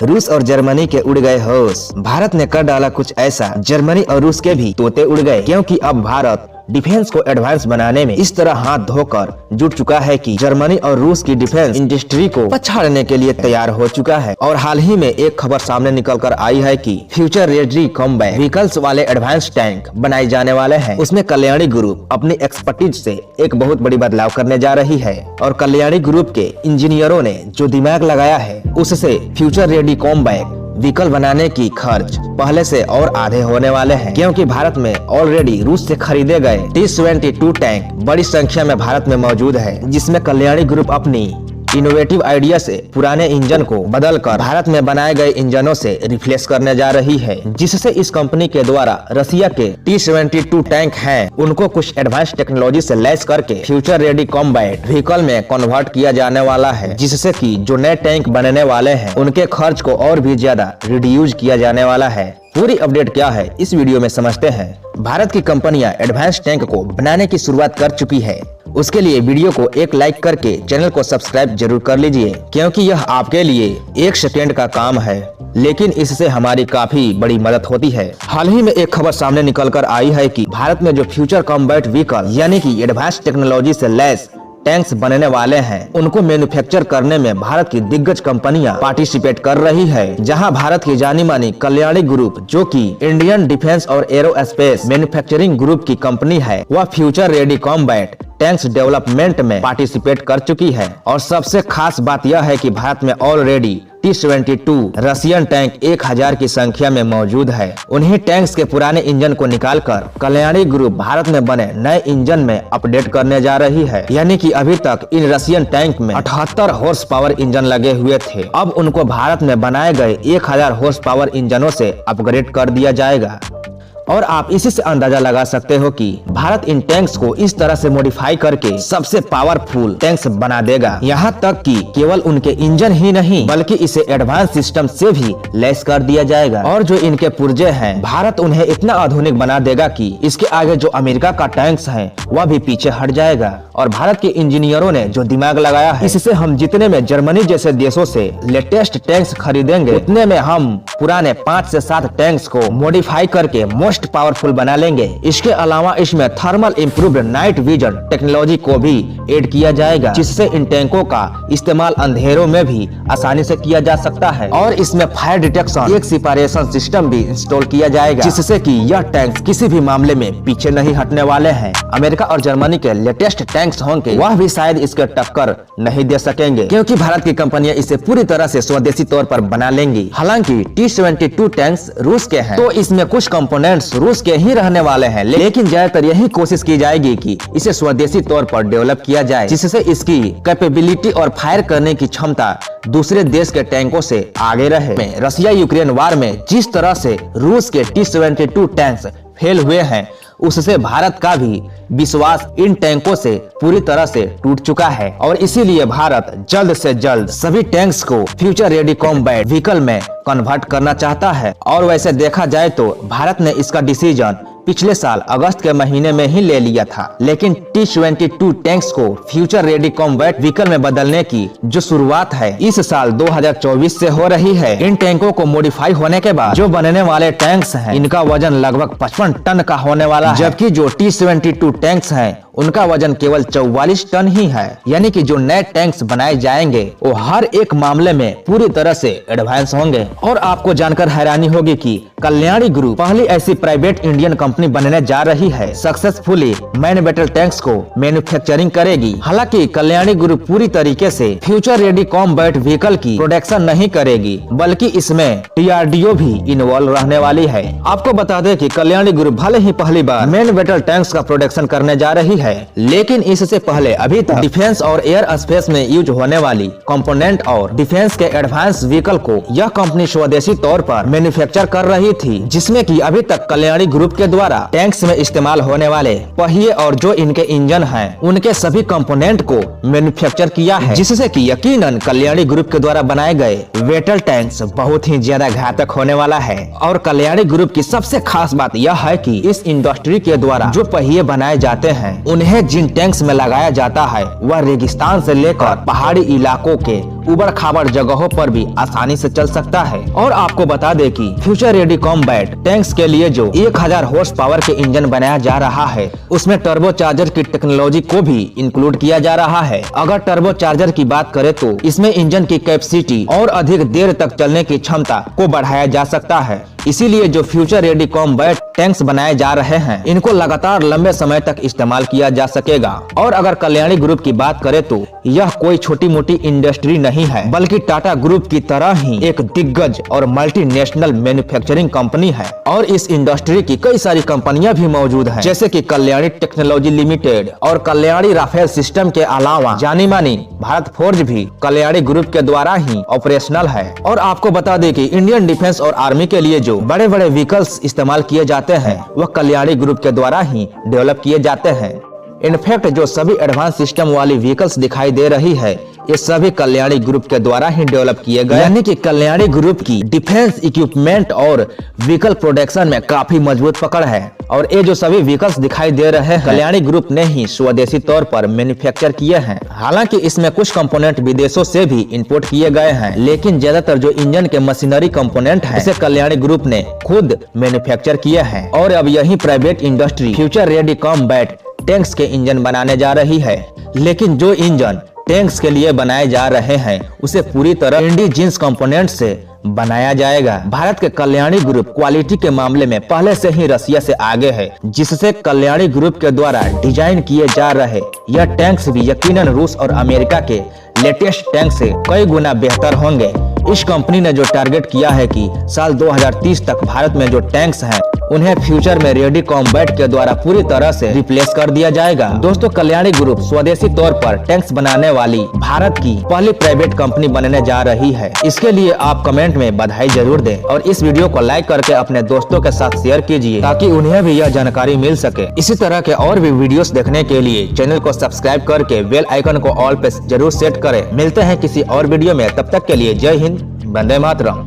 रूस और जर्मनी के उड़ गए होश। भारत ने कर डाला कुछ ऐसा, जर्मनी और रूस के भी तोते उड़ गए, क्योंकि अब भारत डिफेंस को एडवांस बनाने में इस तरह हाथ धोकर जुट चुका है कि जर्मनी और रूस की डिफेंस इंडस्ट्री को पछाड़ने के लिए तैयार हो चुका है। और हाल ही में एक खबर सामने निकल कर आई है कि फ्यूचर रेडी कॉम्बैट व्हीकल्स वाले एडवांस टैंक बनाए जाने वाले हैं। उसमें कल्याणी ग्रुप अपनी एक्सपर्टीज से एक बहुत बड़ी बदलाव करने जा रही है और कल्याणी ग्रुप के इंजीनियरों ने जो दिमाग लगाया है उससे फ्यूचर रेडी कॉम्बैट व्हीकल बनाने की खर्च पहले से और आधे होने वाले हैं, क्योंकि भारत में ऑलरेडी रूस से खरीदे गए T-72 टैंक बड़ी संख्या में भारत में मौजूद है, जिसमें कल्याणी ग्रुप अपनी इनोवेटिव आइडिया से पुराने इंजन को बदलकर भारत में बनाए गए इंजनों से रिप्लेस करने जा रही है, जिससे इस कंपनी के द्वारा रसिया के T-72 टैंक हैं उनको कुछ एडवांस टेक्नोलॉजी से लैस करके फ्यूचर रेडी कॉम्बैट व्हीकल में कन्वर्ट किया जाने वाला है, जिससे कि जो नए टैंक बनने वाले हैं उनके खर्च को और भी ज्यादा रिड्यूस किया जाने वाला है। पूरी अपडेट क्या है इस वीडियो में समझते हैं। भारत की कंपनियां एडवांस टैंक को बनाने की शुरुआत कर चुकी है। उसके लिए वीडियो को एक लाइक करके चैनल को सब्सक्राइब जरूर कर लीजिए, क्योंकि यह आपके लिए 1 सेकेंड का काम है, लेकिन इससे हमारी काफी बड़ी मदद होती है। हाल ही में एक खबर सामने निकल कर आई है कि भारत में जो फ्यूचर कॉम्बैट व्हीकल यानी कि एडवांस टेक्नोलॉजी से लैस टैंक्स बनने वाले हैं उनको मैन्युफैक्चर करने में भारत की दिग्गज कंपनियां पार्टिसिपेट कर रही है, जहां भारत की जानी मानी कल्याणी ग्रुप जो कि इंडियन डिफेंस और एरोस्पेस मैन्युफैक्चरिंग ग्रुप की कंपनी है, वह future ready combat tanks development में पार्टिसिपेट कर चुकी है। और सबसे खास बात यह है कि भारत में ऑलरेडी T-72 रशियन टैंक 1000 की संख्या में मौजूद है। उन्हीं टैंक्स के पुराने इंजन को निकालकर कल्याणी ग्रुप भारत में बने नए इंजन में अपडेट करने जा रही है, यानी कि अभी तक इन रशियन टैंक में 78 हॉर्स पावर इंजन लगे हुए थे, अब उनको भारत में बनाए गए 1000 हॉर्स पावर इंजनों से अपग्रेड कर दिया जाएगा। और आप इसी से अंदाजा लगा सकते हो कि भारत इन टैंक्स को इस तरह से मॉडिफाई करके सबसे पावरफुल टैंक्स बना देगा। यहाँ तक कि केवल उनके इंजन ही नहीं बल्कि इसे एडवांस सिस्टम से भी लैस कर दिया जाएगा। और जो इनके पुर्जे हैं भारत उन्हें इतना आधुनिक बना देगा कि इसके आगे जो अमेरिका का टैंक्स है वह भी पीछे हट जाएगा। और भारत के इंजीनियरों ने जो दिमाग लगाया है इससे हम जितने में जर्मनी जैसे देशों से लेटेस्ट टैंक्स खरीदेंगे उतने में हम पुराने 5 से 7 टैंक्स को मॉडिफाई करके मोस्ट पावरफुल बना लेंगे। इसके अलावा इसमें thermal improved night vision technology को भी ऐड किया जाएगा, जिससे इन टैंकों का इस्तेमाल अंधेरों में भी आसानी से किया जा सकता है। और इसमें फायर डिटेक्शन एक सेपरेशन सिस्टम भी इंस्टॉल किया जाएगा, जिससे कि यह टैंक्स किसी भी मामले में पीछे नहीं हटने वाले हैं। अमेरिका और जर्मनी के लेटेस्ट टैंक्स होंगे वह भी शायद इसके टक्कर नहीं दे सकेंगे, क्योंकि भारत की कंपनियां इसे पूरी तरह से स्वदेशी तौर पर बना लेंगी। हालांकि T-72 टैंक्स रूस के हैं तो इसमें कुछ कंपोनेंट्स रूस के ही रहने वाले हैं, लेकिन ज्यादातर यही कोशिश की जाएगी कि इसे स्वदेशी तौर पर डेवलप किया जाए, जिससे इसकी कैपेबिलिटी और फायर करने की क्षमता दूसरे देश के टैंकों से आगे रहे। रसिया यूक्रेन वार में जिस तरह से रूस के T-72 टैंक्स फेल हुए हैं उससे भारत का भी विश्वास इन टैंकों से पूरी तरह से टूट चुका है। और इसीलिए भारत जल्द से जल्द सभी टैंक्स को फ्यूचर रेडी कॉम्बैट व्हीकल में कन्वर्ट करना चाहता है। और वैसे देखा जाए तो भारत ने इसका डिसीजन पिछले साल अगस्त के महीने में ही ले लिया था, लेकिन T-72 टैंक्स को फ्यूचर रेडी कॉम्बैट व्हीकल में बदलने की जो शुरुआत है इस साल 2024 से हो रही है। इन टैंकों को मॉडिफाई होने के बाद जो बनने वाले टैंक्स हैं इनका वजन लगभग 55 टन का होने वाला है, जबकि जो T-72 टैंक्स हैं उनका वजन केवल 44 टन ही है। यानी कि जो नए टैंक्स बनाए जाएंगे वो हर एक मामले में पूरी तरह से एडवांस होंगे। और आपको जानकर हैरानी होगी कि कल्याणी ग्रुप पहली ऐसी प्राइवेट इंडियन कंपनी बनने जा रही है सक्सेसफुली मैन बैटल टैंक्स को मैन्युफैक्चरिंग करेगी। हालांकि कल्याणी ग्रुप पूरी तरीके से फ्यूचर रेडी कॉम्बैट व्हीकल की प्रोडक्शन नहीं करेगी, बल्कि इसमें DRDO भी इन्वॉल्व रहने वाली है। आपको बता दें कि कल्याणी ग्रुप भले ही पहली बार मैन बैटल टैंक्स का प्रोडक्शन करने जा रही है, लेकिन इससे पहले अभी तक डिफेंस और एयर स्पेस में यूज होने वाली कंपोनेंट और डिफेंस के एडवांस व्हीकल को यह कंपनी स्वदेशी तौर पर मैन्युफैक्चर कर रही थी, जिसमें कि अभी तक कल्याणी ग्रुप के द्वारा टैंक्स में इस्तेमाल होने वाले पहिए और जो इनके इंजन हैं उनके सभी कंपोनेंट को मैन्युफैक्चर किया है, जिससे कि यकीनन कल्याणी ग्रुप के द्वारा बनाए गए बैटल टैंक्स बहुत ही ज्यादा घातक होने वाला है। और कल्याणी ग्रुप की सबसे खास बात यह है कि इस इंडस्ट्री के द्वारा जो पहिए बनाए जाते हैं उन्हें जिन टैंक्स में लगाया जाता है वह रेगिस्तान से लेकर पहाड़ी इलाकों के उबड़ खाबड़ जगहों पर भी आसानी से चल सकता है। और आपको बता दें कि फ्यूचर रेडी कॉम्बैट टैंक्स के लिए जो 1000 हॉर्स पावर के इंजन बनाया जा रहा है उसमें टर्बोचार्जर की टेक्नोलॉजी को भी इंक्लूड किया जा रहा है। अगर टर्बोचार्जर की बात करें तो इसमें इंजन की कैपेसिटी और अधिक देर तक चलने की क्षमता को बढ़ाया जा सकता है। इसीलिए जो फ्यूचर रेडी कॉम्बैट टैंक्स बनाए जा रहे हैं इनको लगातार लंबे समय तक इस्तेमाल किया जा सकेगा। और अगर कल्याणी ग्रुप की बात करें तो यह कोई छोटी मोटी इंडस्ट्री नहीं है, बल्कि टाटा ग्रुप की तरह ही एक दिग्गज और मल्टीनेशनल मैन्युफैक्चरिंग कंपनी है। और इस इंडस्ट्री की कई सारी कंपनियां भी मौजूद हैं, जैसे कि कल्याणी टेक्नोलॉजी लिमिटेड और कल्याणी राफेल सिस्टम के अलावा जानी मानी भारत फोर्ज भी कल्याणी ग्रुप के द्वारा ही ऑपरेशनल है। और आपको बता दें कि इंडियन डिफेंस और आर्मी के लिए जो बड़े बड़े व्हीकल्स इस्तेमाल किए जाते हैं वह कल्याणी ग्रुप के द्वारा ही डेवलप किए जाते हैं। इनफैक्ट जो सभी एडवांस सिस्टम वाली व्हीकल्स दिखाई दे रही है ये सभी कल्याणी ग्रुप के द्वारा ही डेवलप किए गए, यानी कि कल्याणी ग्रुप की डिफेंस इक्विपमेंट और व्हीकल प्रोडक्शन में काफी मजबूत पकड़ है। और ये जो सभी व्हीकल्स दिखाई दे रहे हैं कल्याणी ग्रुप ने ही स्वदेशी तौर पर मैन्युफैक्चर किए हैं। हालांकि इसमें कुछ कंपोनेंट विदेशों से भी इंपोर्ट किए गए हैं, लेकिन ज्यादातर जो इंजन के मशीनरी कंपोनेंट है इसे कल्याणी ग्रुप ने खुद मैन्युफैक्चर किए हैं। और अब यही private industry future ready combat tanks के इंजन बनाने जा रही है। लेकिन जो इंजन टैंक्स के लिए बनाए जा रहे हैं उसे पूरी तरह इंडिजीनस कंपोनेंट से बनाया जाएगा। भारत के कल्याणी ग्रुप क्वालिटी के मामले में पहले से ही रसिया से आगे है, जिससे कल्याणी ग्रुप के द्वारा डिजाइन किए जा रहे यह टैंक्स भी यकीनन रूस और अमेरिका के लेटेस्ट टैंक से कई गुना बेहतर होंगे। इस कंपनी ने जो टारगेट किया है कि साल 2030 तक भारत में जो टैंक्स हैं उन्हें फ्यूचर में रेडी कॉम्बैट के द्वारा पूरी तरह से रिप्लेस कर दिया जाएगा। दोस्तों कल्याणी ग्रुप स्वदेशी तौर पर टैंक्स बनाने वाली भारत की पहली प्राइवेट कंपनी बनने जा रही है। इसके लिए आप कमेंट में बधाई जरूर दें और इस वीडियो को लाइक करके अपने दोस्तों के साथ शेयर कीजिए ताकि उन्हें भी यह जानकारी मिल सके। इसी तरह के और भी वीडियोस देखने के लिए चैनल को सब्सक्राइब करके बेल आइकन को ऑल पे जरूर सेट करें। मिलते हैं किसी और वीडियो में, तब तक के लिए जय हिंद, वंदे मातरम।